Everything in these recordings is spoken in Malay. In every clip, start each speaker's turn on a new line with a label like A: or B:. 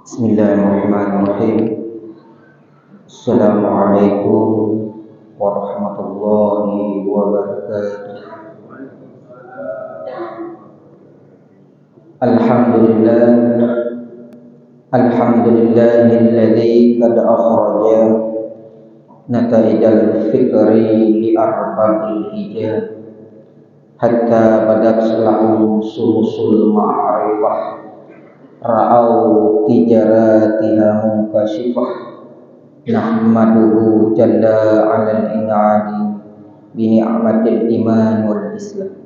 A: Bismillahirrahmanirrahim. Assalamualaikum warahmatullahi wabarakatuh. Alhamdulillah, alhamdulillahilladzi qad akhraja nataijal fikri li arba'il hijab hatta badat lahum sumusul ma'rifah ra'au tijaratiha munkashifah nahmaduhu jalla 'alal in'adi bi ni'matil iman wal islam.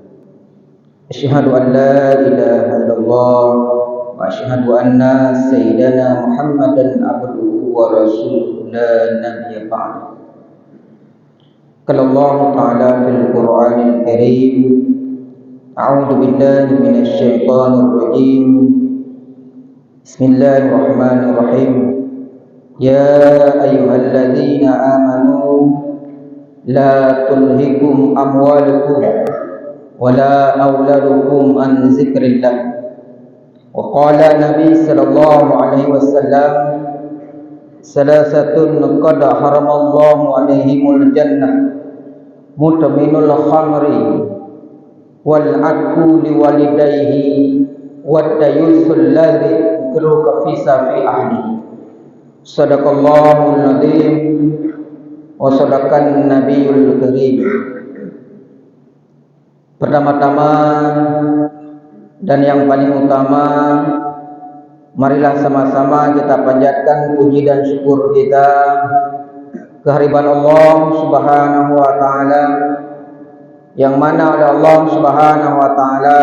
A: Asyhadu an la ilaha illallah wa asyhadu anna sayyidana Muhammadan abduhu wa rasuluhu la nabiyya ba'da. Qala Allah ta'ala fil Qur'anil Karim, a'udzu billahi minasy syaithanir rajim. Bismillahirrahmanirrahim. Ya ayyuhalladzina amanu la tulhikum amwalukum wala auladukum an zikrillah. Wa qala Nabi sallallahu alaihi wasallam, salasatun qad haramallahu alaihimul jannah, mutaminul khamri wal aqu liwalidayhi wad dayusul ladzi yukruka fi safi ahlihi. Sadaqallahul nadzim wa sadaqan nabiyul karim. Pertama-tama dan yang paling utama, marilah sama-sama kita panjatkan puji dan syukur kita kehadiran Allah Subhanahu wa taala, yang mana oleh Allah Subhanahu wa taala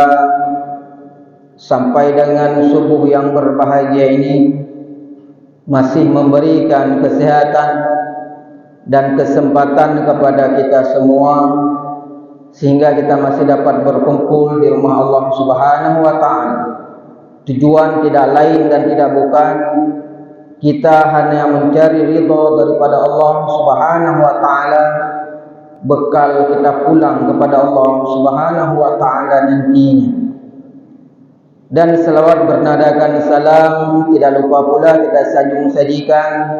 A: sampai dengan subuh yang berbahagia ini masih memberikan kesehatan dan kesempatan kepada kita semua, sehingga kita masih dapat berkumpul di rumah Allah Subhanahu wa taala. Tujuan tidak lain dan tidak bukan kita hanya mencari ridha daripada Allah Subhanahu wa taala, bekal kita pulang kepada Allah Subhanahu wa taala nantinya. Dan selawat bernadakan salam tidak lupa pula kita sanjung sajikan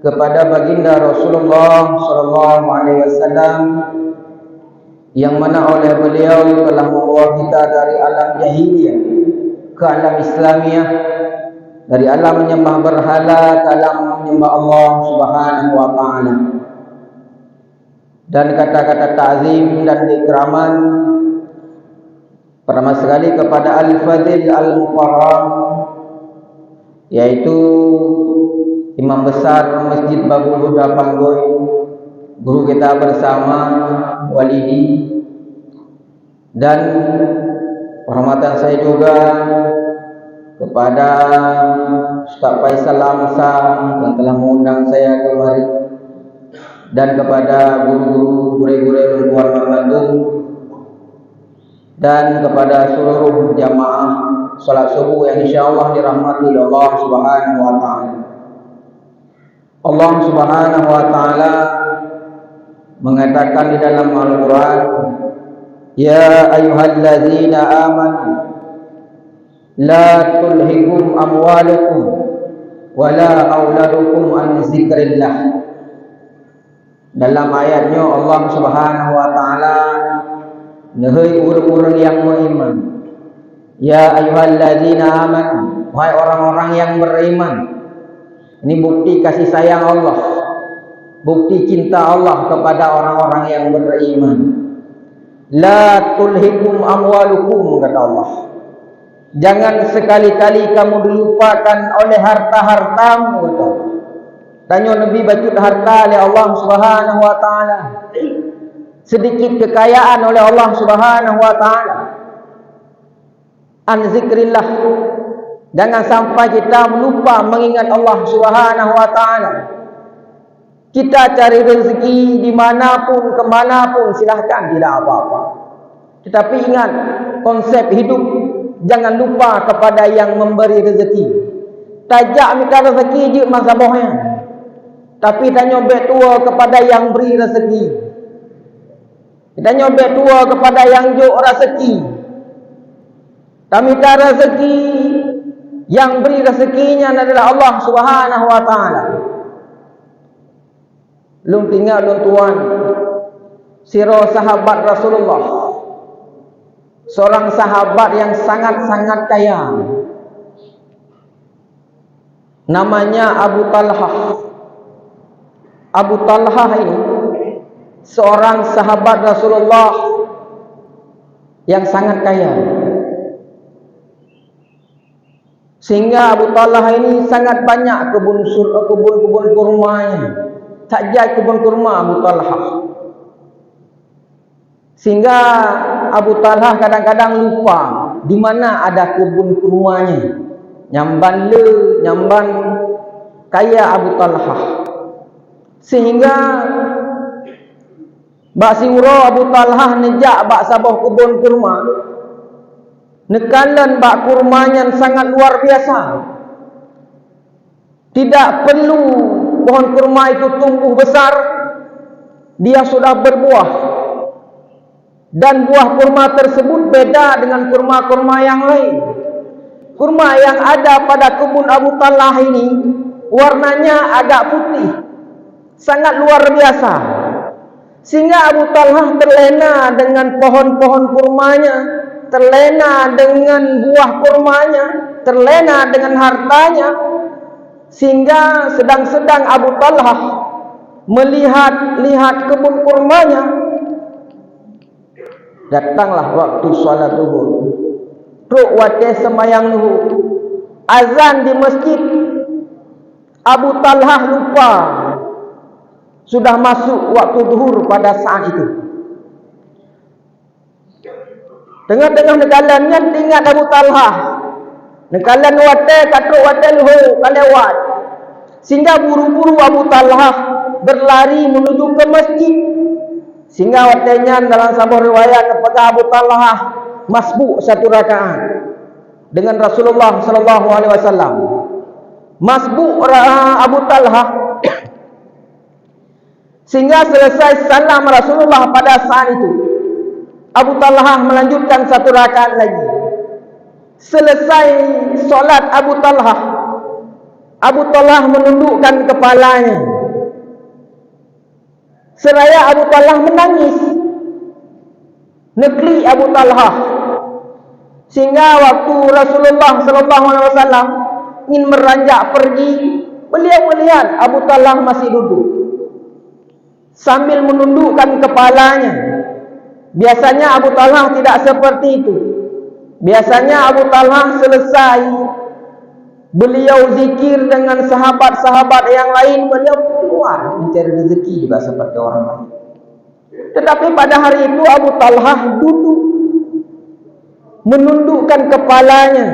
A: kepada baginda Rasulullah sallallahu alaihi wasallam, yang mana oleh beliau telah membawa kita dari alam jahiliyah ke alam Islamiah, dari alam menyembah berhala ke alam menyembah Allah Subhanahu wa taala. Dan kata-kata ta'zim dan ikraman pertama sekali kepada Al-Fadhil Al-Mukarram, yaitu Imam Besar Masjid Babul Huda Panggoy, guru kita bersama Walidi. Dan penghormatan saya juga kepada Ustaz Faisal Lamsang yang telah mengundang saya kemari, dan kepada guru-guru gure-gure Muhammad Bandung, dan kepada seluruh jamaah salat subuh yang insyaallah dirahmati oleh Allah Subhanahu wa taala. Allah Subhanahu wa taala mengatakan di dalam Al-Qur'an, ya ayyuhalladzina amanu la tulhikum amwalukum wala auladukum an zikrillah. Dalam ayatnya Allah Subhanahu wa taala nahai orang-orang yang beriman. Ya ayyuhalladzina amanu, wahai orang-orang yang beriman. Ini bukti kasih sayang Allah, bukti cinta Allah kepada orang-orang yang beriman. La tulhikum amwalukum, kata Allah, jangan sekali-kali kamu dilupakan oleh harta-hartamu, kata Allah. Tanya Nabi bacut harta oleh Allah Subhanahu wa taala, sedikit kekayaan oleh Allah Subhanahu wa taala. An zikrillah, jangan sampai kita lupa mengingat Allah Subhanahu wa taala. Kita cari rezeki dimanapun, kemanapun, silahkan, tidak apa-apa. Tetapi ingat konsep hidup, jangan lupa kepada yang memberi rezeki. Tajak minta rezeki je masa bohnya, tapi tanya betua kepada yang beri rezeki. Kita nyobek tua kepada yang juk rezeki. Kami tak rezeki Yang beri rezekinya adalah Allah Subhanahu wa taala. Lum tinggal tuan siro sahabat Rasulullah, seorang sahabat yang sangat-sangat kaya, namanya Abu Talhah. Abu Talhah ini seorang sahabat Rasulullah yang sangat kaya, sehingga Abu Talhah ini sangat banyak kebun kurmanya. Saja kebun kurma Abu Talhah, sehingga Abu Talhah kadang-kadang lupa di mana ada kebun kurmanya. Nyamban kaya Abu Talhah, sehingga bak siuro Abu Talhah nejak bak sabah kebun kurma. Nekalan bak kurmanya sangat luar biasa. Tidak perlu pohon kurma itu tumbuh besar, dia sudah berbuah. Dan buah kurma tersebut beda dengan kurma-kurma yang lain. Kurma yang ada pada kebun Abu Talhah ini warnanya agak putih, sangat luar biasa. Sehingga Abu Talhah terlena dengan pohon-pohon kurmanya, terlena dengan buah kurmanya, terlena dengan hartanya. Sehingga sedang-sedang Abu Talhah melihat kebun kurmanya, datanglah waktu salat zuhur. Ruk wate semayang zuhur, azan di masjid. Abu Talhah lupa sudah masuk waktu zuhur pada saat itu. Tengah-tengah negalannya ingat Abu Talhah. Nekalan wate katruk wate luhur kalewat. Sehingga buru-buru Abu Talhah berlari menuju ke masjid. Sehingga watenya dalam sebuah riwayat kepada Abu Talhah masbuk satu rakaat dengan Rasulullah sallallahu alaihi wasallam. Masbuk Abu Talhah sehingga selesai salam Rasulullah pada saat itu, Abu Talhah melanjutkan satu rakaat lagi. Selesai solat Abu Talhah menundukkan kepalanya. Seraya Abu Talhah menangis. Negeri Abu Talhah. Sehingga waktu Rasulullah sallallahu alaihi wasallam ingin meranjak pergi, beliau melihat Abu Talhah masih duduk sambil menundukkan kepalanya. Biasanya Abu Talhah tidak seperti itu. Biasanya Abu Talhah selesai beliau zikir dengan sahabat-sahabat yang lain, beliau keluar mencari rezeki juga seperti orang lain. Tetapi pada hari itu Abu Talhah duduk menundukkan kepalanya.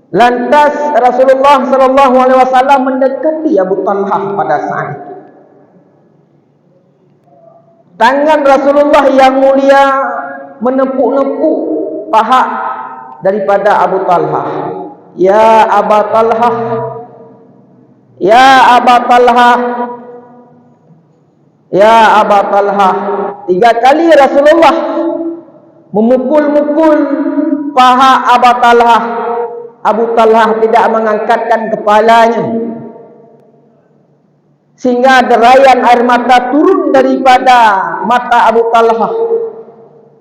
A: Lantas Rasulullah sallallahu alaihi wasallam mendekati Abu Talhah pada saat itu. Tangan Rasulullah yang mulia menepuk-nepuk paha daripada Abu Talhah. Ya Abu Talhah, ya Abu Talhah, ya Abu Talhah. 3 kali Rasulullah memukul-mukul paha Abu Talhah. Abu Talhah tidak mengangkatkan kepalanya, sehingga derayan air mata turun daripada mata Abu Talhah.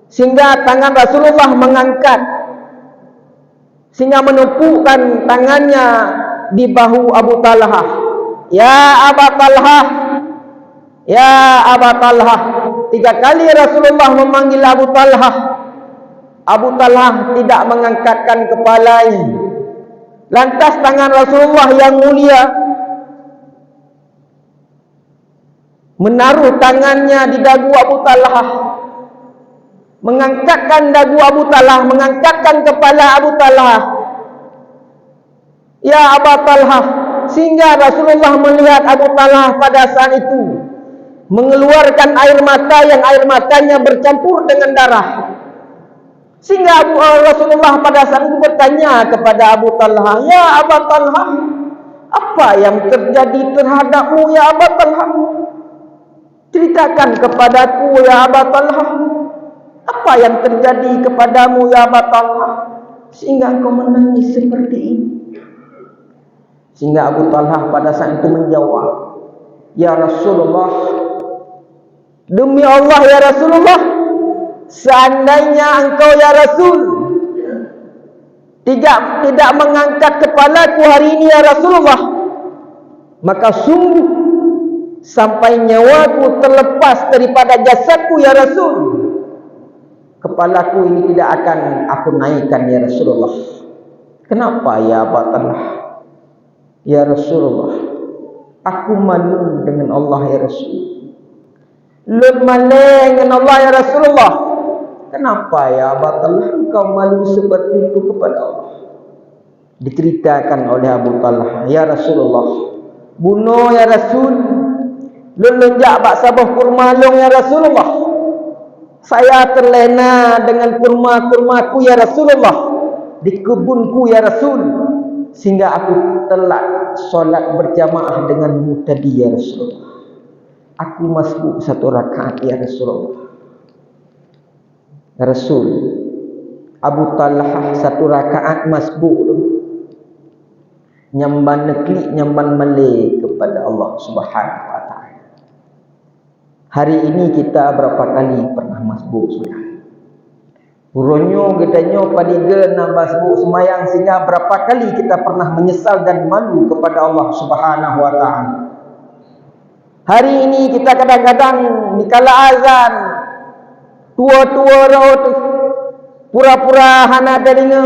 A: Sehingga tangan Rasulullah mengangkat, sehingga menepukkan tangannya di bahu Abu Talhah. Ya Abu Talhah, ya Abu Talhah. 3 kali Rasulullah memanggil Abu Talhah. Abu Talhah tidak mengangkatkan kepalanya. Lantas tangan Rasulullah yang mulia menaruh tangannya di dagu Abu Talhah, mengangkatkan dagu Abu Talhah, mengangkatkan kepala Abu Talhah. Ya Abu Talhah. Sehingga Rasulullah melihat Abu Talhah pada saat itu mengeluarkan air mata yang air matanya bercampur dengan darah. Sehingga Rasulullah pada saat itu bertanya kepada Abu Talhah, ya Abu Talhah, apa yang terjadi terhadapmu ya Abu Talhah? Ceritakan kepadaku ya Abu Talhah, apa yang terjadi kepadamu ya Abu Talhah? sehingga engkau menangis seperti ini? Sehingga Abu Talhah pada saat itu menjawab, ya Rasulullah, demi Allah ya Rasulullah, seandainya engkau ya Rasul tidak mengangkat kepalaku hari ini ya Rasulullah, maka sungguh sampai nyawaku terlepas daripada jasadku ya Rasul, kepalaku ini tidak akan aku naikkan ya Rasulullah. Kenapa ya Abu Talhah? Ya Rasulullah, aku malu dengan Allah ya Rasul. Lut malu dengan Allah ya Rasulullah. Kenapa ya Abu Talhah engkau malu seperti itu kepada Allah? Diceritakan oleh Abu Talhah, ya Rasulullah, bunuh ya Rasul, Lut lonjak bak sabah kurma long ya Rasulullah. Saya terlena dengan kurma-kurmaku ya Rasulullah, di kebunku ya Rasul, sehingga aku telat solat berjamaah denganmu tadi ya Rasulullah. Aku masbuk 1 rakaat ya Rasulullah. Ya Rasul, Abu Talhah 1 rakaat masbuk, nyamban neklik nyamban malik kepada Allah Subhanahu wa taala. Hari ini kita berapa kali pernah masbuk sudah? Uronyo kitanya padiga nak masbuk semayang, sehingga berapa kali kita pernah menyesal dan malu kepada Allah Subhanahu wa taala. Hari ini kita kadang-kadang dikala azan tua-tua raut pura-pura hana darinya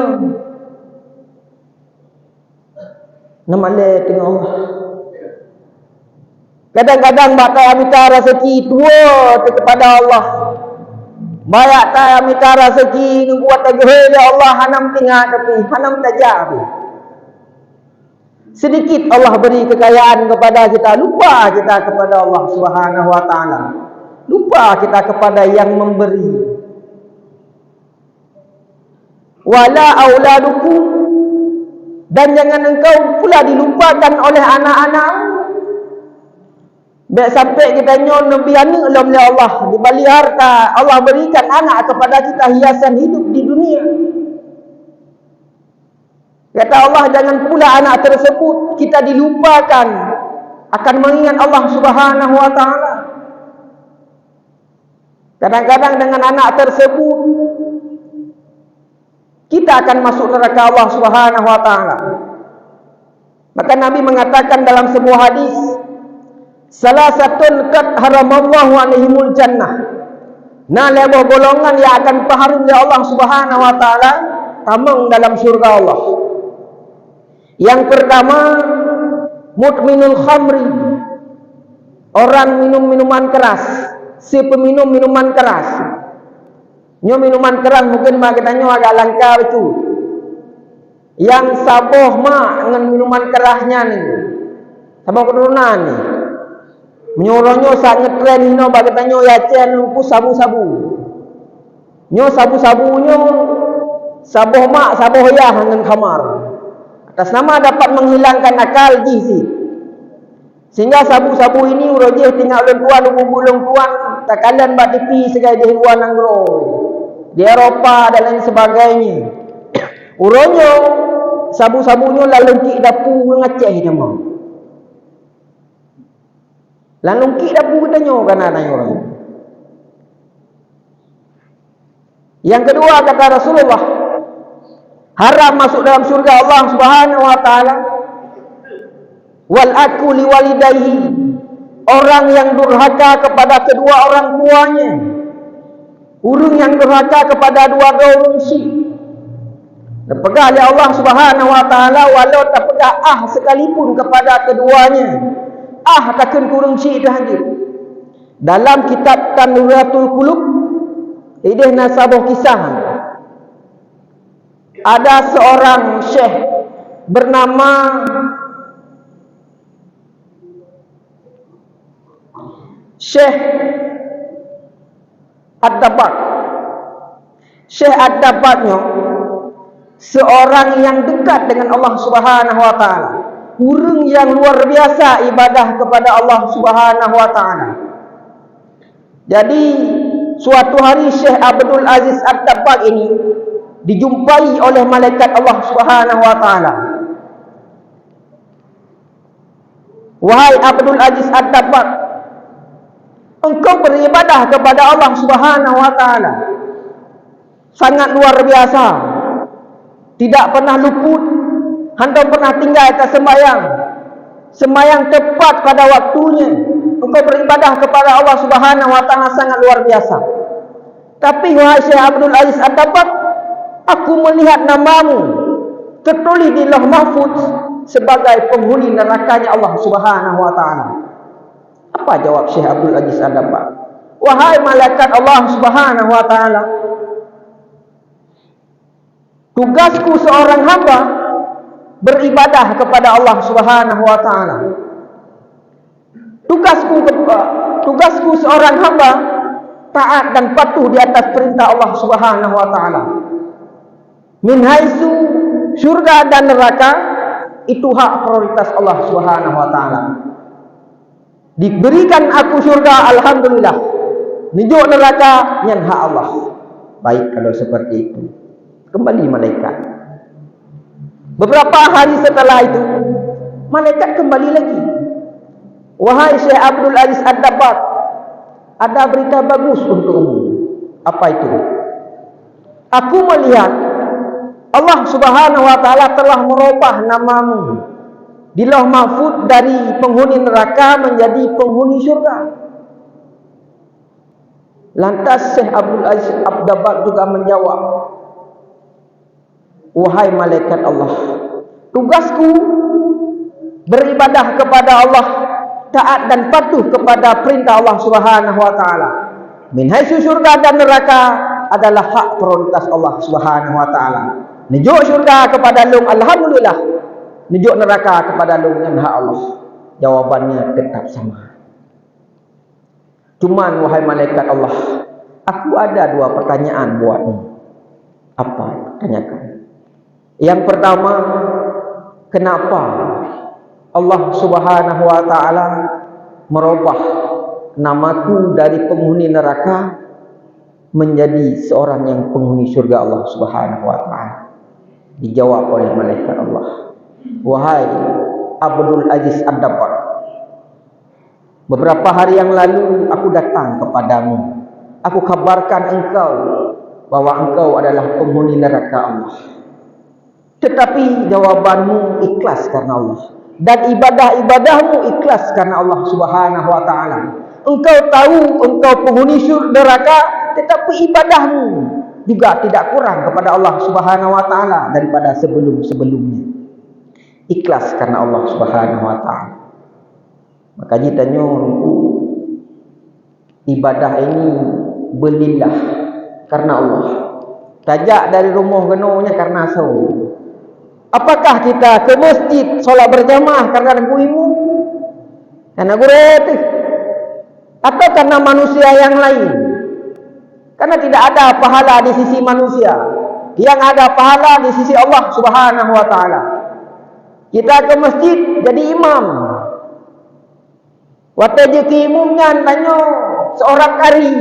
A: namale tengah Allah. Kadang-kadang bakai minta rezeki tua kepada Allah. Banyak tak minta rezeki buat tegeh ya Allah, hanam tinggal tapi hanam tajab. Sedikit Allah beri kekayaan kepada kita, lupa kita kepada Allah Subhanahu wa taala. Lupa kita kepada yang memberi. Wala auladukum, dan jangan engkau pula dilupakan oleh anak-anak. Baik sampai kita nyon nabi anak oleh Allah, di balik harta Allah berikan anak kepada kita hiasan hidup di dunia. Kata Allah, jangan pula anak tersebut kita dilupakan akan mengingat Allah Subhanahu wa taala. Kadang-kadang dengan anak tersebut kita akan masuk neraka Allah Subhanahu wa taala. Maka Nabi mengatakan dalam sebuah hadis, salasatun qad haramallahu alaihimul jannah. Nah, lebuh golongan yang akan paharum oleh Allah Subhanahu wa taala tamang dalam surga Allah. Yang pertama, mudminul khamri, orang minum minuman keras, si peminum minuman keras. Nyo minuman keras mungkin mak kita nyo agak langka itu. Yang saboh mak dengan minuman kerasnya ni, saboh keturunan ni. Menyorongnya saat ngetren hino bagi tanyo yacen lupu sabu-sabu. Nyo sabu-sabunyo saboh mak saboh yah dengan khamar. Atas nama dapat menghilangkan akal gizi. Sehingga sabu-sabu ini urojeh tinggal ulun tuan ulun tuan takalan bak tipi segai di luar nangroi. Di Eropah dan lain sebagainya. Uronyo sabu-sabunyo lalu ki dapu ngaceh nama. Lalu ki dapu katanya kana orang. Yang kedua kata Rasulullah, haram masuk dalam surga Allah Subhanahu wa taala wal akuli walidayhi, orang yang durhaka kepada kedua orang tuanya. Urung yang durhaka kepada dua orang si. Terpegang oleh Allah Subhanahu wa taala walau tak pegang sekalipun kepada keduanya. Takkan kurung si dah hadir. Dalam kitab Tanuratul Qulub idih nasabah kisah. Ada seorang syekh bernama Syekh Ad-Dabbaq. Syekh Ad-Dabbaqnya seorang yang dekat dengan Allah Subhanahu wa taala. Urang yang luar biasa ibadah kepada Allah Subhanahu wa taala. Jadi suatu hari Syekh Abdul Aziz Ad-Dabbaq ini dijumpai oleh malaikat Allah Subhanahu wa taala. Wahai Abdul Aziz Ad-Dabbagh, engkau beribadah kepada Allah Subhanahu wa taala sangat luar biasa. Tidak pernah luput, hendak pernah tinggal ke sembahyang tepat pada waktunya. Engkau beribadah kepada Allah Subhanahu wa taala sangat luar biasa. Tapi wahai Syekh Abdul Aziz Ad-Dabbagh, aku melihat namamu tertulis di Lauh Mahfuz sebagai penghuni nerakanya Allah Subhanahu wa taala. Apa jawab Syekh Abdul Aziz Ad-Dabbagh? Wahai malaikat Allah Subhanahu wa taala, tugasku seorang hamba beribadah kepada Allah Subhanahu wa taala. Tugasku seorang hamba taat dan patuh di atas perintah Allah Subhanahu wa taala. Min haitsu syurga dan neraka itu hak prioritas Allah Subhanahu wa taala. Diberikan aku syurga, alhamdulillah. Nijuk neraka nyan hak Allah. Baik kalau seperti itu. Kembali malaikat. Beberapa hari setelah itu, malaikat kembali lagi. Wahai Syekh Abdul Aziz Ad-Dabbagh, ada berita bagus untukmu. Apa itu? Aku melihat Allah Subhanahu wa taala telah merubah namamu di Lauh Mahfuz dari penghuni neraka menjadi penghuni syurga. Lantas Syekh Abdul Aziz Ad-Dabbagh juga menjawab, wahai malaikat Allah, tugasku beribadah kepada Allah, taat dan patuh kepada perintah Allah Subhanahu wa taala. Min haitsu syurga dan neraka adalah hak prioritas Allah Subhanahu wa taala. Nijuk syurga kepada lung, alhamdulillah. Nijuk neraka kepada lung yang hak Allah. Jawabannya tetap sama. Cuman wahai malaikat Allah, aku ada dua pertanyaan buatmu. Apa? Tanyakan. Yang pertama, kenapa Allah Subhanahu wa taala merubah namaku dari penghuni neraka menjadi seorang yang penghuni surga Allah Subhanahu wa taala? Dijawab oleh malaikat Allah, wahai Abdul Aziz Ad-Dabbagh, beberapa hari yang lalu aku datang kepadamu. Aku kabarkan engkau bahwa engkau adalah penghuni neraka Allah. Tetapi jawabanmu ikhlas karena Allah, dan ibadah-ibadahmu ikhlas karena Allah Subhanahu wa taala. Engkau tahu engkau penghuni neraka, tetapi ibadahmu juga tidak kurang kepada Allah Subhanahu wa taala daripada sebelum-sebelumnya. Ikhlas karena Allah Subhanahu wa taala. Makanya tanya, ibadah ini belillah karena Allah. Tajak dari rumah genonya karena sahu. Apakah kita ke masjid solat berjamaah karena ilmu? Karena guru? Atau karena manusia yang lain? Karena tidak ada pahala di sisi manusia. Yang ada pahala di sisi Allah Subhanahu wa taala. Kita ke masjid jadi imam. Waktu je imumnya tanya seorang kari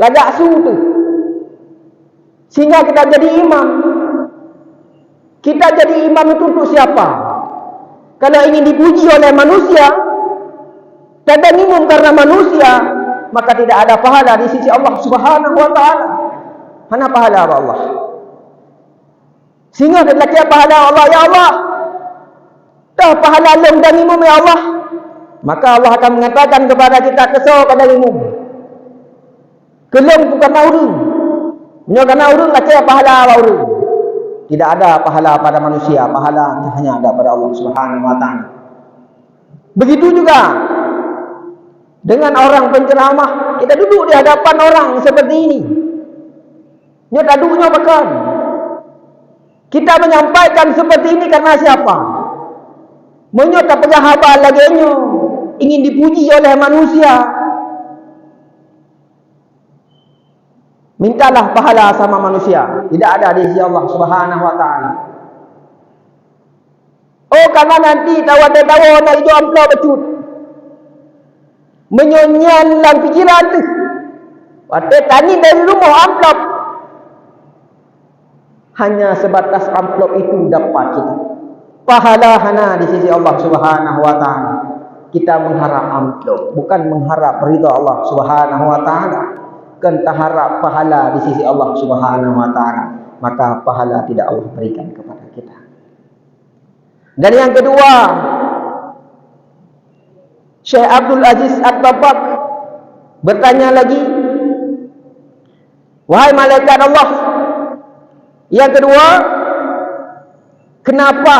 A: lagak su tu. Sehingga kita jadi imam. Kita jadi imam itu untuk siapa? Kalau ingin dipuji oleh manusia, kadang imam karena manusia, maka tidak ada pahala di sisi Allah Subhanahu wa taala. Mana pahala Allah? Sehingga kita kira pahala Allah, ya Allah, dah pahala lem dan imam ya Allah. Maka Allah akan mengatakan kepada kita, kesal pada imam. Kelem bukan urung. Menyokan urung kata pahala urung. Tidak ada pahala pada manusia, pahala hanya ada pada Allah Subhanahu wa taala. Begitu juga dengan orang penceramah, kita duduk di hadapan orang seperti ini. Nya duduknya bahkan kita menyampaikan seperti ini karena siapa? Menyota pejahabat lagi ingin dipuji oleh manusia. Mintalah pahala sama manusia, tidak ada di sisi Allah Subhanahu wa taala. Oh, karena nanti tawa-tawa nak hijau amplop becut. Menyonyan dalam pikiran tu. Waktu tani dari rumah amplop. hanya sebatas amplop itu dapat kita pahala hana di sisi Allah Subhanahu wa taala. Kita mengharap amplop, bukan mengharap ridha Allah Subhanahu wa taala. Kita harap pahala di sisi Allah Subhanahu wa taala, maka pahala tidak Allah berikan kepada kita. Dan yang kedua, Syekh Abdul Aziz Ad-Dabbagh bertanya lagi, wahai malaikat Allah, yang kedua, kenapa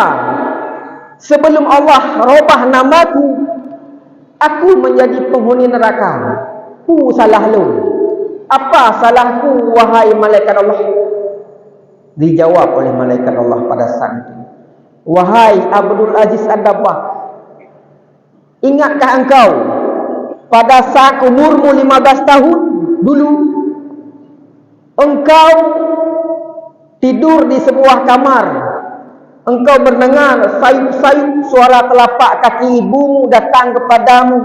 A: sebelum Allah robah namaku, aku menjadi penghuni neraka? Salah lu. Apa salahku wahai malaikat Allah? Dijawab oleh malaikat Allah pada saat itu, wahai Abdul Aziz Ad-Dabbagh, ingatkah engkau pada saat umurmu 15 tahun dulu, engkau tidur di sebuah kamar, engkau mendengar sayup-sayup suara telapak kaki ibumu datang kepadamu.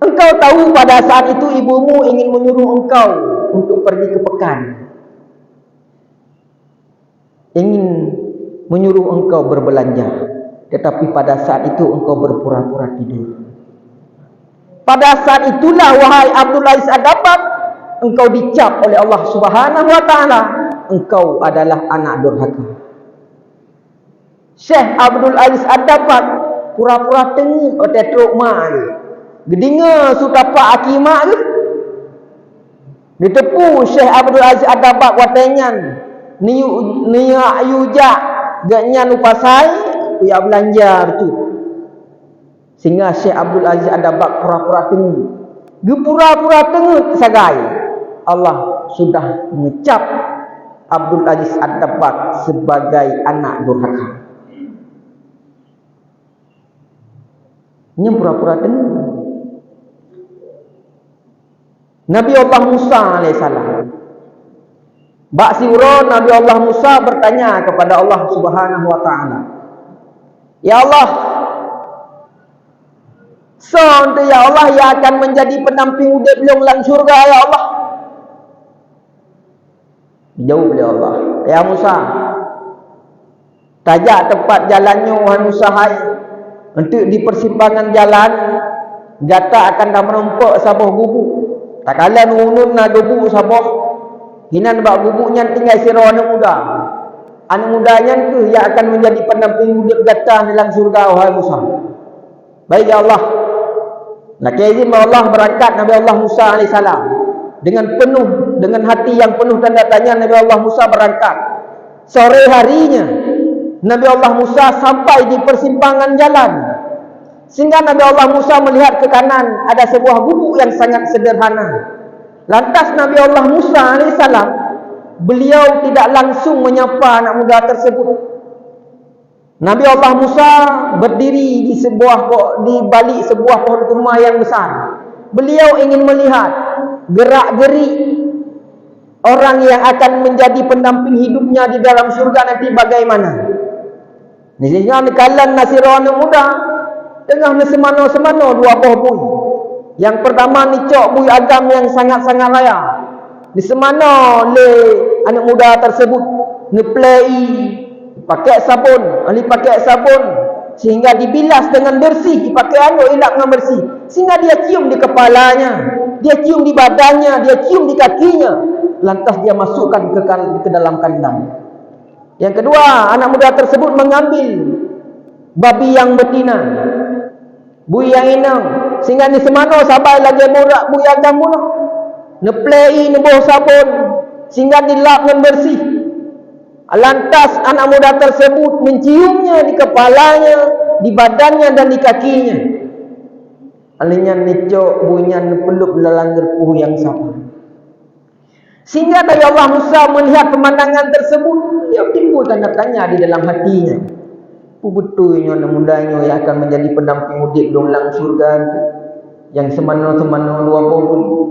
A: Engkau tahu pada saat itu ibumu ingin menyuruh engkau untuk pergi ke pekan, ingin menyuruh engkau berbelanja, tetapi pada saat itu engkau berpura-pura tidur. Pada saat itulah wahai Abdul Aziz Ad-Dabbagh, engkau dicap oleh Allah Subhanahu wa taala, engkau adalah anak durhaka. Syekh Abdul Aziz Ad-Dabbagh pura-pura tengok otak truk mak gedinga su tapak akimak ke ditepu Syekh Abdul Aziz Ad-Dabbagh watenyan ni ayujak gaknya upasai ya belanja betul, sehingga Syekh Abdul Aziz Ad-Dabbagh pura-pura tengok, gepura-pura tengok sagai Allah sudah mengecap Abdul Aziz Ad-Dabbagh sebagai anak durhaka. Ini pura-pura tengok. Nabi Allah Musa alaihissalam, bak siura Nabi Allah Musa bertanya kepada Allah Subhanahu wa taala, ya Allah, sonte ya Allah yang akan menjadi pendamping udip belum lang syurga ya Allah. Jawab oleh Allah, ya Musa, tajak tempat jalannya wahai Musa, hai untuk di persimpangan jalan gata akan dah merempok sabah gubuk. Tak kala nunun na gubuk sabah hinan bak gubuknya tinggal sira anak muda. Anak mudanya tu yang akan menjadi pendamping hidup gata dalam surga wahai Musa. Baik ya Allah. Nak izin Allah berangkat Nabi Allah Musa alaihissalam dengan penuh, dengan hati yang penuh tanda tanya. Nabi Allah Musa berangkat. Sore harinya Nabi Allah Musa sampai di persimpangan jalan, sehingga Nabi Allah Musa melihat ke kanan ada sebuah gubuk yang sangat sederhana. Lantas Nabi Allah Musa alaihissalam, beliau tidak langsung menyapa anak muda tersebut. Nabi Allah Musa berdiri di balik sebuah pohon kurma yang besar. Beliau ingin melihat gerak-gerik orang yang akan menjadi pendamping hidupnya di dalam surga nanti bagaimana. Sehingga kalan nasirana muda tengah semano-semano dua buah bui. Yang pertama ni cok bui agam yang sangat-sangat raya. Di semana le anak muda tersebut ngeplay pakai sabun, ahli pakai sabun sehingga dibilas dengan bersih, dipakai anu elak dengan bersih, sehingga dia cium di kepalanya, dia cium di badannya, dia cium di kakinya, lantas dia masukkan ke dalam kandang. Yang kedua, anak muda tersebut mengambil babi yang betina, bui yang inang, sehingga ni semano sampai lagi borak bui agam mula ngeplay nebuh sabun sehingga dilap dengan bersih. Lantas anak muda tersebut menciumnya di kepalanya, di badannya dan di kakinya. Alinya necok bunyan peluk dalam gerpuh yang sama. Sehingga Nabi Allah Musa melihat pemandangan tersebut, dia timbul tanda tanya di dalam hatinya. Betulnya anak mudanya yang akan menjadi pendamping mudik dalam surga yang semano-semano dua puluh.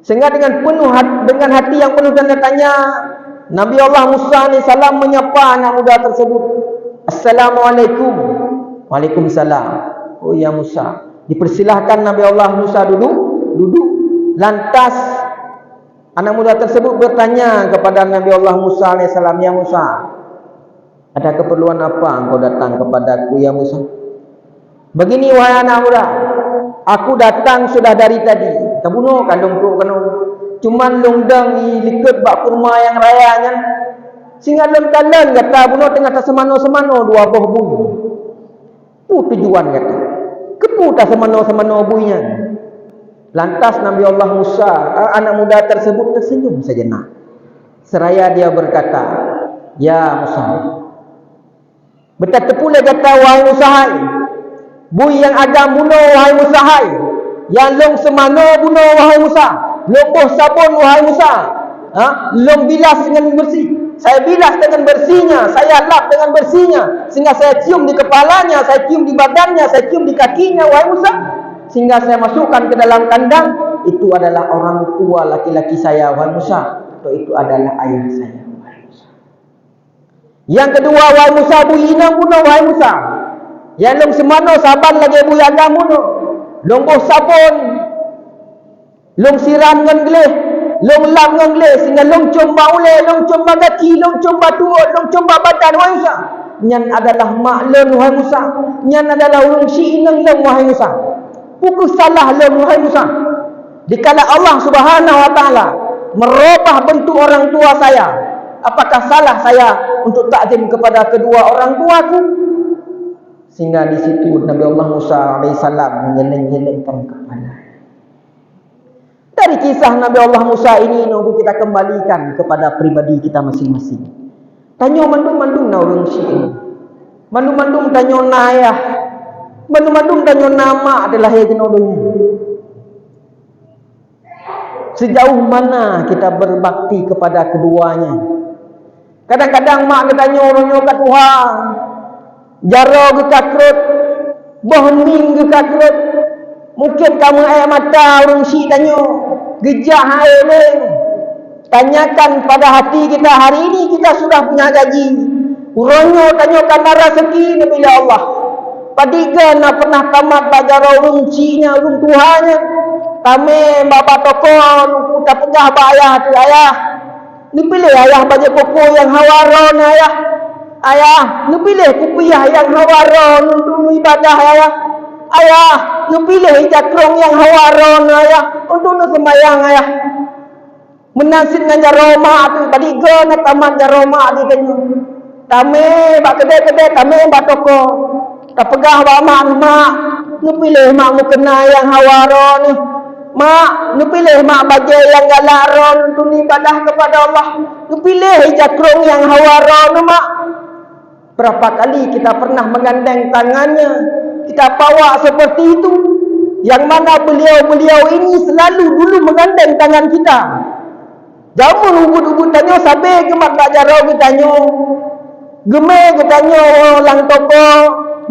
A: Sehingga dengan hati yang penuh tanda tanya, Nabi Allah Musa alaihissalam menyapa anak muda tersebut. Assalamualaikum. Waalaikumsalam. Oh ya Musa. Dipersilahkan Nabi Allah Musa duduk. Lantas Anak muda tersebut bertanya kepada Nabi Allah Musa AS, "Ya Musa, ada keperluan apa engkau datang kepadaku ya Musa?" "Begini wahai anak muda, aku datang sudah dari tadi. Kabuno kandung tu kanu. Cuman lungdang likut bak kurma yang rayanya. Sehingga lon kalan kata buno tengah tak semano-semano dua buah bui. Tujuan kata. Kepu tak semano-semano buinya." Lantas Nabi Allah Musa, anak muda tersebut tersenyum sejenak. Seraya dia berkata, "Ya Musa, betapa pula kata wahai Musa, hai. Bui yang ada bunuh wahai Musa, hai. Yang long semano bunuh wahai Musa. Long boh sabun wahai Musa. Long bilas dengan bersih. Saya bilas dengan bersihnya, saya lap dengan bersihnya, sehingga saya cium di kepalanya, saya cium di badannya, saya cium di kakinya wahai Musa. Sehingga saya masukkan ke dalam kandang. Itu adalah orang tua laki-laki saya wahai Musa, atau itu adalah ayah saya wahai Musa. Yang kedua wahai Musa, bui inang bunuh wahai Musa. Yang long semano saban lagi bui agam bunuh. Long boh sabun, long siram dengan gelih, long lap dengan gelih, sehingga long comba uleh, long comba kaki, long comba tuut, long comba badan wahai Musa. Nyan adalah maklum wahai Musa. Nyan adalah long si inang long wahai Musa. Pukul salah lem wahai Musa. Dikala Allah Subhanahu wa taala merubah bentuk orang tua saya, apakah salah saya untuk takzim kepada kedua orang tuaku? Sehingga di situ Nabi Allah Musa alaihissalam mengeleng-elengkan kepala. Dari kisah Nabi Allah Musa ini nunggu kita kembalikan kepada pribadi kita masing-masing. Tanyo mandung-mandung na urang si ini. Mandung-mandung tanyo na ayah. Mandung-mandung tanyo nama adalah yang kenodonya. Sejauh mana kita berbakti kepada keduanya? Kadang-kadang mak katanya orangnya kat Tuhan, jaro ke kakrut, bohming ke kakrut. Mungkin kamu air mata orang si tanyo, gejah air leng. Tanyakan pada hati kita, hari ini kita sudah punya gaji. Orangnya tanyakan darah rezeki bila Allah. Padiga nak pernah tamat belajar orang cinya, orang Tuhannya. Kami bapa toko, kita pegah ayah tu ayah. Ni pilih ayah baju koko yang hawaron ayah. Ayah, ni pilih kupiah yang hawaron untuk ibadah ayah. Ayah, ni pilih jakrong yang hawaron ayah untuk sembahyang ayah. Menasib dengan jaroma tu, padiga nak tamat jaroma di kanyu. Kami bak kedai-kedai, kami bak toko. Tak pegah bawa mak, nu pilih mak mu kena yang hawaron ni. Mak, nu pilih mak baju yang galaron untuk ibadah kepada Allah. Nu pilih jakrong yang hawaron ni mak. Berapa kali kita pernah menggandeng tangannya, kita bawa seperti itu. Yang mana beliau-beliau ini selalu dulu menggandeng tangan kita. Jamun ubud-ubud tanyo sabe gemak bak jaro kitanyo. Gemeh kitanyo lang toko.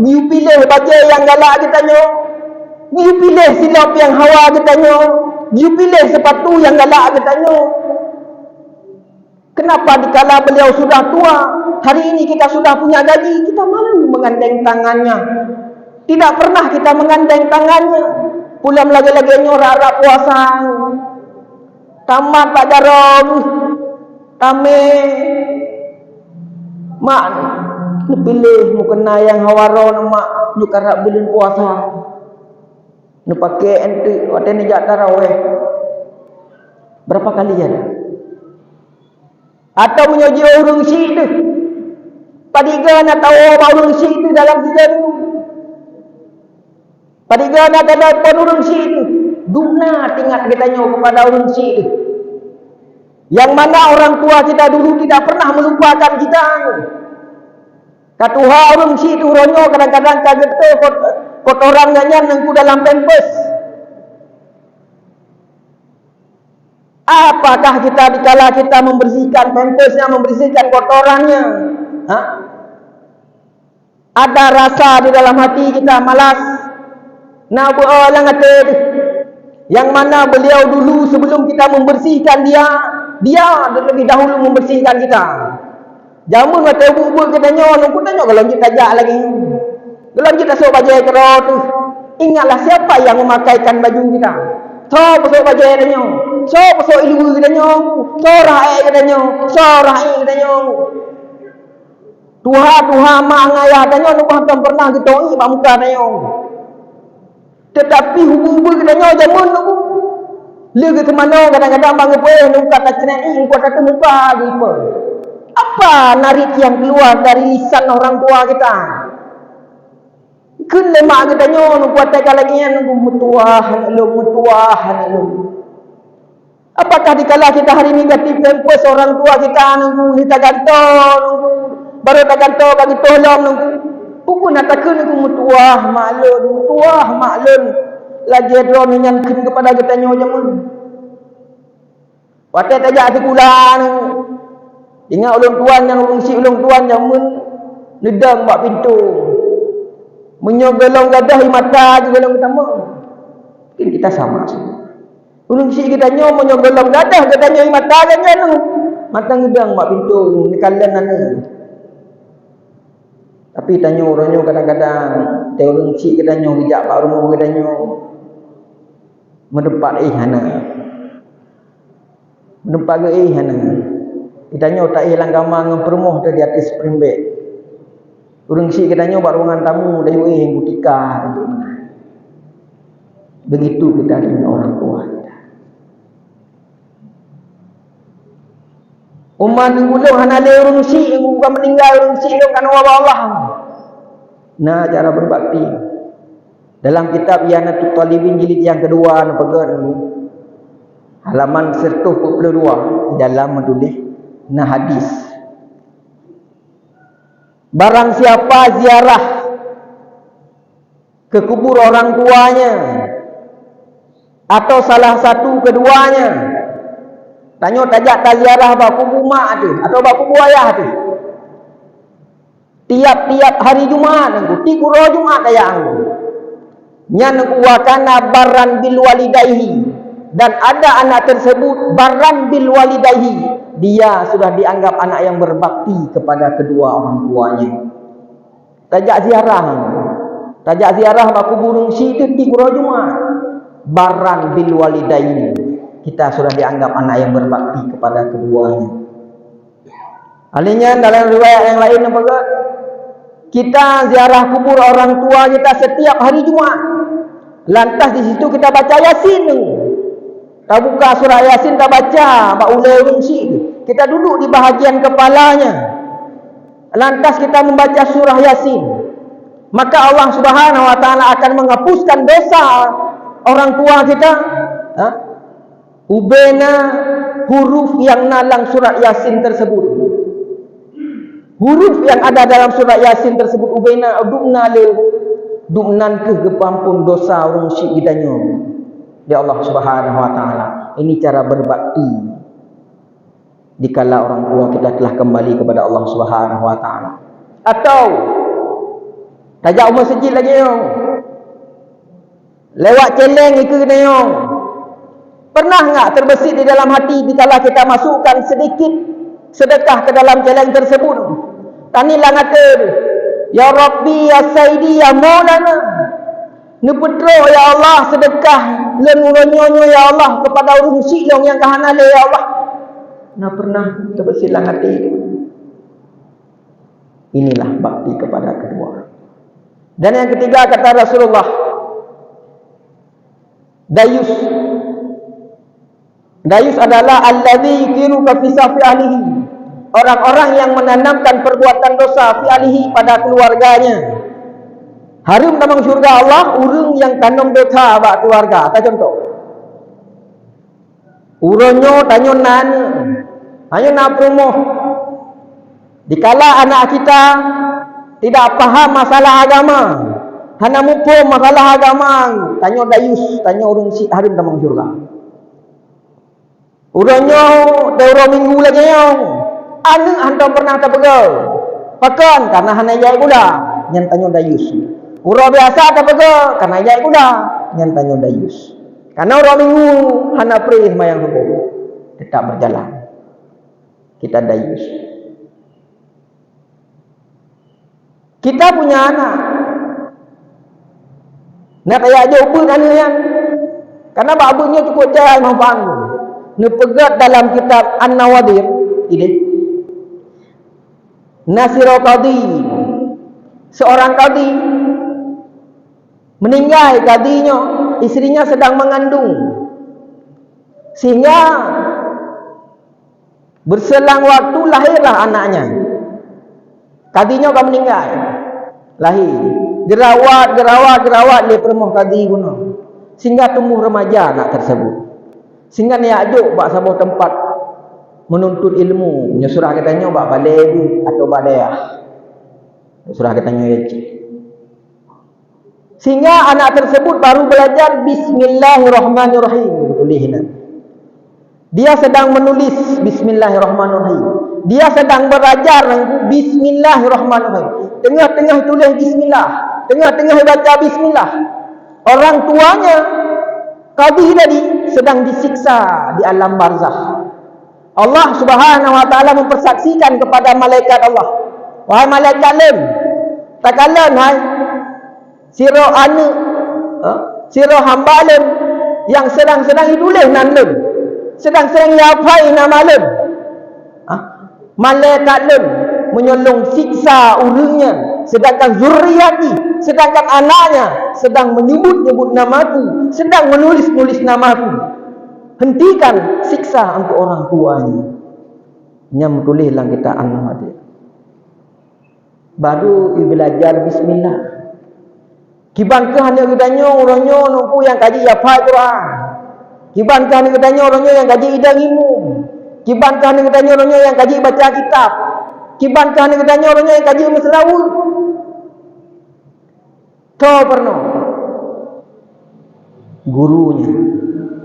A: Dia pilih baca yang galak kitanya. Dia pilih silap yang hawa kitanya. Dia pilih sepatu yang galak kitanya. Kenapa dikala beliau sudah tua, hari ini kita sudah punya gaji, kita malu menggandeng tangannya. Tidak pernah kita menggandeng tangannya. Pulang lagi-lagi nyorak-rak puasa. Tamat Pak Jarom. Kami mak lu pilih mu kena yang hawaron mak lu karap bulan puasa. Nu pakai ente waktu ni jak tarawih. Berapa kali ya? Atau menyoji urung si itu. Padiga nak tahu urung si itu dalam sejarah. Padiga nak telefon urung si itu. Duna tingkat kitanya kepada urung si itu. Yang mana orang tua kita dulu tidak pernah melupakan kita. Katuha urung si itu ronyo kadang-kadang kaget kotoran ganyan nengku dalam pampers. Apakah kita dikala kita membersihkan pampersnya, membersihkan kotorannya, ada rasa di dalam hati kita malas. Nah, orang kata yang mana beliau dulu sebelum kita membersihkan dia lebih dahulu membersihkan kita. Jamun kata ibu-ibu katanya, nunggu tanya kalau kita ajak lagi. Kalau kita suruh baju kerot tu, ingatlah siapa yang memakaikan baju kita. Tahu pasal baju tanya. so pasal ilu katanya, sorah katanya, sorah katanya. Tuha mak ngayah katanya nu tak pernah kita ni pak muka katanya. Tetapi hubung-hubung katanya zaman tu. Dia ke mana kadang-kadang bang apa nu kata cenai ku kata muka gitu. Apa narik yang keluar dari lisan orang tua kita? Kun lemak katanya nu kuat lagi nu mutuah lu. Apakah dikala kita hari ini ganti pampers orang tua kita nunggu kita gantong nunggu baru tak gantong bagi tolong nunggu pupun nak takun nunggu mutuah maklun lagi drone yang kun kepada kita nyojamun watai tajak sekolah ingat ulung tuan yang ulung si ulung tuan yang nedang bak pintu menyogolong gadah mata juga golong utama mungkin kita sama semua. Ulung si kita nyo menyogolong gadah katanya mata katanya nu mata ngedang bak pintu nikalan ana tapi tanya orangnya kadang-kadang ulung si kita nyo bijak bak rumah kita nyo mendepak hana mendepak hana kita nyo tak hilang gamang ngempermuh di atas perimbek. Urang si kita nyo bak ruangan tamu dari yang butika begitu kita dengan orang tua kita. Umat ngulung hanale urang si bukan meninggal urang si kan Allah. Nah cara berbakti dalam kitab Yanatul Talibin jilid yang kedua pegang halaman 142 dalam menulis nah hadis. Barang siapa ziarah ke kubur orang tuanya atau salah satu keduanya, tanya tajak tak ziarah bak kubur mak tu atau bak kubur ayah tu. Tiap-tiap hari Jumaat nangku, 3 Jumaat ayah nangku. Nya nangku wakana barran bil walidayhi dan ada anak tersebut barran bil walidayhi. Dia sudah dianggap anak yang berbakti kepada kedua orang tuanya. Tajak ziarah bak kubur si itu 3 Jumaat. Barran bil walidaini. Kita sudah dianggap anak yang berbakti kepada keduanya. Alinya dalam riwayat yang lain apa? Kita ziarah kubur orang tua kita setiap hari Jumaat. Lantas di situ kita baca Yasin. Tak buka surah Yasin tak baca, bak ulai urungsi. Kita duduk di bahagian kepalanya. Lantas kita membaca surah Yasin. Maka Allah Subhanahu wa taala akan menghapuskan dosa orang tua kita. Ubena huruf yang nalang surat Yasin tersebut. Huruf yang ada dalam surat Yasin tersebut ubena dumnan ke gepampun dosa urungsi kitanya. Ya Allah Subhanahu wa taala. Ini cara berbakti dikala orang tua kita telah kembali kepada Allah Subhanahu wa taala. Atau tajak masjid lagi yo. Lewat celeng itu kena yo. Pernah enggak terbesit di dalam hati dikala kita masukkan sedikit sedekah ke dalam celeng tersebut? Tanilah ngata, ya Rabbi ya Sayyidi ya Maulana. Nepetro ya Allah sedekah lenuronyonyo ya Allah kepada urung silong yang kahanale ya Allah. Nah pernah terbesilang hati itu. Inilah bakti kepada kedua. Dan yang ketiga kata Rasulullah, Dayus adalah allazi yukiruka fi safi ahlihi. Orang-orang yang menanamkan perbuatan dosa fi ahlihi pada keluarganya. Harum dalam syurga Allah urang yang tanam dosa bak keluarga. Tak contoh. Uronyo tanyo nani. Hanya nak promoh. Dikala anak kita tidak paham masalah agama, hanya mumpung masalah agama, tanyo dayus, tanyo urung si harum dalam syurga. Uronyo daurah minggu lagi yo. Anu hantam pernah terpegel. Pakan karena hanya jai kuda, yang tanyo dayus. Urang biasa tak pegel karena jai kuda, yang tanyo dayus. Karena orang minggu hanya prih mayang hukum tetap berjalan. Kita dayus. Kita punya anak. Nak ayah jauh pun anu yang karena babunya cukup jalan mampan. Nepegat dalam kitab An-Nawadir ini Nasirul Qadi, seorang qadi meninggal, qadinya istrinya sedang mengandung, sehingga berselang waktu lahirlah anaknya. Qadinya kan meninggal, lahir, gerawat di permoh qadi guna, sehingga tumbuh remaja anak tersebut, sehingga dia ajak bak sebuah tempat menuntut ilmu. Surah katanya bak balik atau bak dayah, surah katanya yajib. Sehingga anak tersebut baru belajar Bismillahirrahmanirrahim. Dia sedang menulis Bismillahirrahmanirrahim. Dia sedang belajar Bismillahirrahmanirrahim. Tengah-tengah tulis Bismillah, tengah-tengah baca Bismillah, orang tuanya qadi tadi sedang disiksa di alam barzakh. Allah Subhanahu wa taala mempersaksikan kepada malaikat Allah, wahai malaikat lem, takalan hai siro anu siro hamba lem yang sedang-sedang ditulis nan lem, sedang-sedang yapai nama lem. Malaikat lem menyolong siksa ulungnya, sedangkan zuriati, sedangkan anaknya sedang menyebut-nyebut namaku, sedang menulis-nulis namaku. Hentikan siksa untuk orang tuanya. Nyam tulislah kita An-Nawadir. Baru belajar Bismillah. Kibankah hanya gedanya orangnya nunggu yang kaji hafal Quran. Kibankah hanya gedanya orangnya yang kaji idang ilmu. Kibankah hanya gedanya orangnya yang kaji baca kitab. Kibankah hanya gedanya orangnya yang kaji mesrawul. Tahu pernah gurunya.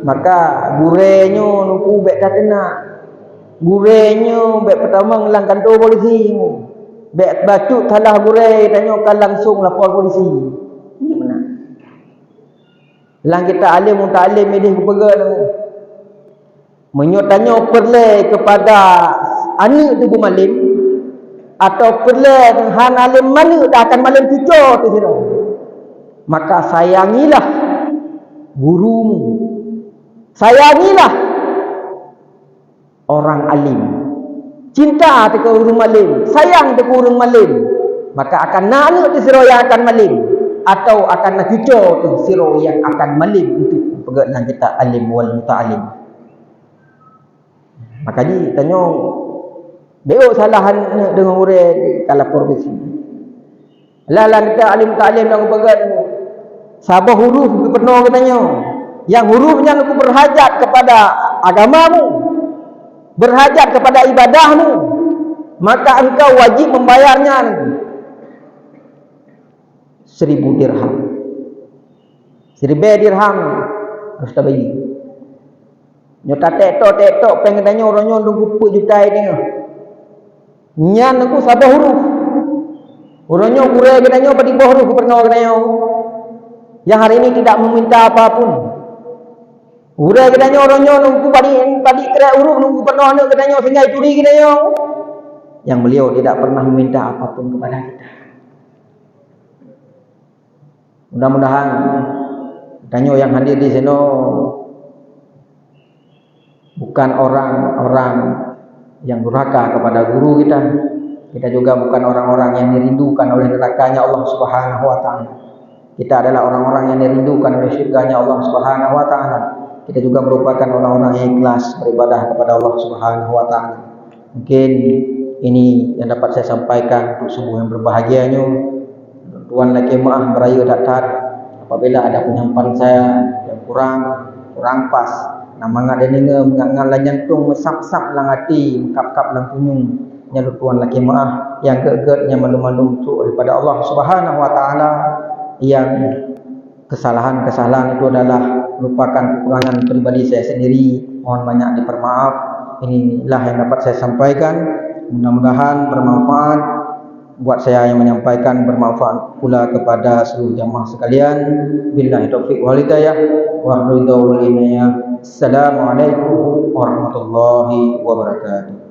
A: Maka gurenya nunggu bek katena. Gurenya bek pertama ngelang kantor polisi. Bek bacuk talah gure tanya kan langsung lapor polisi. Ini mana? Lang kita alim mutalim ini kepegang. Menyotanya perle kepada anak tu malim atau perle han alim mana dah akan malim tujuh tu sira. Maka sayangilah gurumu. Sayangilah orang alim. Cinta ke urung malim, sayang ke urung malim, maka akan nak tu sira yang akan malim, atau akan nak cucu tu sira yang akan malim itu pegangan kita alim wal muta'alim. Maka ni tanya beok salahan dengan orang kalau profesi. Lalan kita alim muta'alim dah pegang sabah huruf pernah katanya. Yang hurufnya aku berhajat kepada agamamu, berhajat kepada ibadahmu, maka engkau wajib membayarnya 1000 dirham. 1000 dirham harus tabai. Nyota tetok pengennya orangnya nunggu juta ini. Nyan aku sabah huruf. Orangnya kurai katanya pada huruf pernah katanya. Yang hari ini tidak meminta apapun. Udah katanya orangnya nunggu tadi kira huruf nunggu pernah nak katanya sehingga curi katanya. Yang beliau tidak pernah meminta apapun kepada kita. Mudah-mudahan katanya yang hadir di sini bukan orang-orang yang durhaka kepada guru kita. Kita juga bukan orang-orang yang dirindukan oleh nerakanya Allah Subhanahu wa taala. Kita adalah orang-orang yang dirindukan oleh syurganya Allah Subhanahu wa taala. Kita juga merupakan orang-orang yang ikhlas beribadah kepada Allah Subhanahu wa taala. Mungkin ini yang dapat saya sampaikan untuk semua yang berbahagianya. Tuan laki maaf beraya datat apabila ada penyampaian saya yang kurang pas. Nama ngak deninga mengangal jantung mesap-sap lang hati, kap-kap lang kunyung. Nya tuan laki maaf yang geget yang malu-malu untuk daripada Allah Subhanahu wa taala. Yang kesalahan-kesalahan itu adalah merupakan kekurangan pribadi saya sendiri. Mohon banyak dipermaaf. Inilah yang dapat saya sampaikan. Mudah-mudahan bermanfaat buat saya yang menyampaikan, bermanfaat pula kepada seluruh jamaah sekalian. Billahi taufiq wal hidayah wa ridha wal inayah. Assalamualaikum warahmatullahi wabarakatuh.